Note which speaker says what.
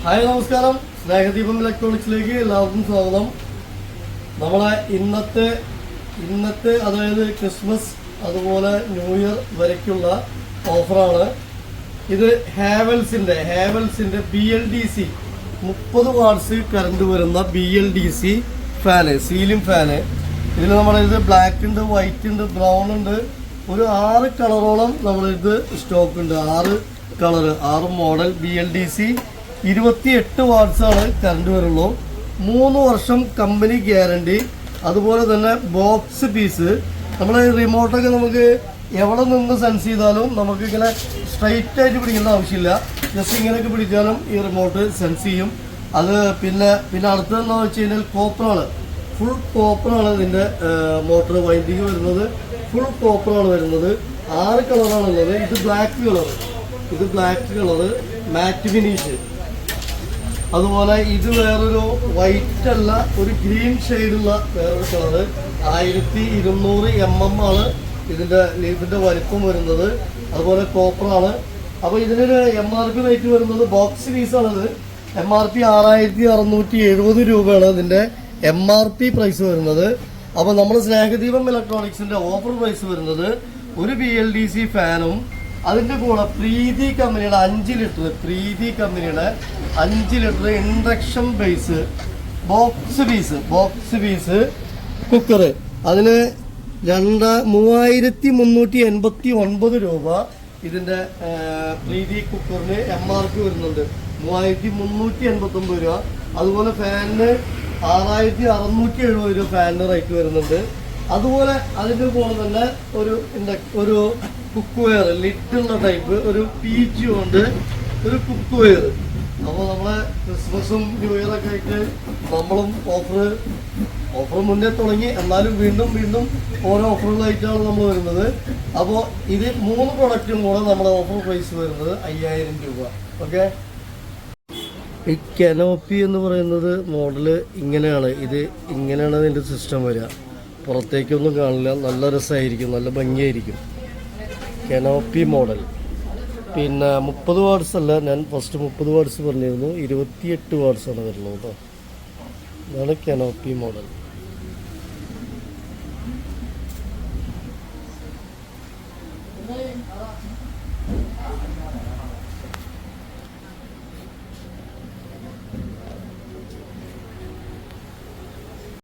Speaker 1: Hi നമസ്കാരം, സ്നേഹദീപം ഇലക്ട്രോണിക്സിലേക്ക് എല്ലാവർക്കും സ്വാഗതം. നമ്മളെ ഇന്നത്തെ അതായത് ക്രിസ്മസ് അതുപോലെ ന്യൂ ഇയർ വരയ്ക്കുള്ള ഓഫറാണ് ഇത്. ഹാവൽസിന്റെ BLDC 30 വാട്ട്സ് കറണ്ട് വരുന്ന BLDC ഫാന്, സീലിംഗ് ഫാന്. ഇതിൽ നമ്മളിത് ബ്ലാക്ക് ഉണ്ട്, വൈറ്റ് ഉണ്ട്, ബ്രൗൺ ഉണ്ട്. ഒരു 6 കളറോളം നമ്മളിത് സ്റ്റോക്ക് ഉണ്ട്. 6 മോഡൽ BLDC 28 വാട്ട്സ് ആണ് കറണ്ട് വരുള്ളൂ. 3 വർഷം കമ്പനി ഗ്യാരണ്ടി. അതുപോലെ തന്നെ ബോക്സ് പീസ്. നമ്മളെ റിമോട്ടൊക്കെ നമുക്ക് എവിടെ നിന്ന് സെൻസ് ചെയ്താലും നമുക്ക് ഇങ്ങനെ സ്ട്രൈറ്റ് ആയിട്ട് പിടിക്കേണ്ട ആവശ്യമില്ല. ജസ്റ്റ് ഇങ്ങനെയൊക്കെ പിടിച്ചാലും ഈ റിമോട്ട് സെൻസ് ചെയ്യും. അത് പിന്നെ അടുത്തതെന്ന് വെച്ച് കഴിഞ്ഞാൽ കോപ്പറാണ്, ഫുൾ കോപ്പറാണ് ഇതിൻ്റെ മോട്ടർ വൈൻഡിങ് വരുന്നത്. ഫുൾ കോപ്പറാണ് വരുന്നത്. 6 കളറാണുള്ളത്. ഇത് ബ്ലാക്ക് കളറ് മാറ്റ് ഫിനിഷ്. അതുപോലെ ഇത് വേറൊരു വൈറ്റ് അല്ല, ഒരു ഗ്രീൻ ഷെയ്ഡുള്ള വേറൊരു കളറ്. 1200 mm ആണ് ഇതിന്റെ വലിപ്പം വരുന്നത്. അതുപോലെ കോപ്പറാണ്. അപ്പോൾ ഇതിനൊരു MRP റേറ്റ് വരുന്നത്, ബോക്സ് പീസാണിത്. MRP 6670 രൂപയാണ് ഇതിന്റെ MRP പ്രൈസ് വരുന്നത്. അപ്പോൾ നമ്മൾ സ്നേഹദീപം ഇലക്ട്രോണിക്സിന്റെ ഓഫർ പ്രൈസ് വരുന്നത് ഒരു BLDC ഫാനും അതിന്റെ കൂടെ പ്രീതി കമ്പനിയുടെ 5 litre induction base box piece cooker. അതിന് 3389 രൂപ ഇതിന്റെ പ്രീതി കുക്കറിന് MRP വരുന്നുണ്ട്. 3389 രൂപ. അതുപോലെ ഫാനിന് 6670 രൂപ ഫാനിന് റേറ്റ് വരുന്നുണ്ട്. അതുപോലെ അതിന്റെ കൂടെ തന്നെ ഒരു കുക്ക് വെയർ, ലിറ്റുള്ള ടൈപ്പ്, ഒരു പീച്ച് കൊണ്ട് ഒരു കുക്ക് വെയർ. അപ്പോൾ നമ്മളെ ക്രിസ്മസും ന്യൂ ഇയറൊക്കെ ആയിട്ട് നമ്മളും ഓഫർ മുന്നേ തുടങ്ങി. എന്നാലും വീണ്ടും ഓരോ ഓഫറുകളായിട്ടാണ് നമ്മൾ വരുന്നത്. അപ്പോൾ ഇത് 3 പ്രൊഡക്റ്റും കൂടെ നമ്മുടെ ഓഫർ പ്രൈസ് വരുന്നത് 5000 രൂപ. ഓക്കെ. ഈ കനോപ്പി എന്ന് പറയുന്നത് മോഡല് ഇങ്ങനെയാണ്. ഇങ്ങനെയാണ് ഇതിൻ്റെ സിസ്റ്റം വരിക. പുറത്തേക്കൊന്നും കാണില്ല. നല്ല രസമായിരിക്കും, നല്ല ഭംഗിയായിരിക്കും. Canopy model. പിന്നെ 30 വാട്ട്സ് അല്ല, ഞാൻ ഫസ്റ്റ് 30 വാട്ട്സ് പറഞ്ഞിരുന്നു. 28 വാട്ട്സാണ് വരുന്നത് കേട്ടോ. ഇതാണ് കനോപ്പി മോഡൽ.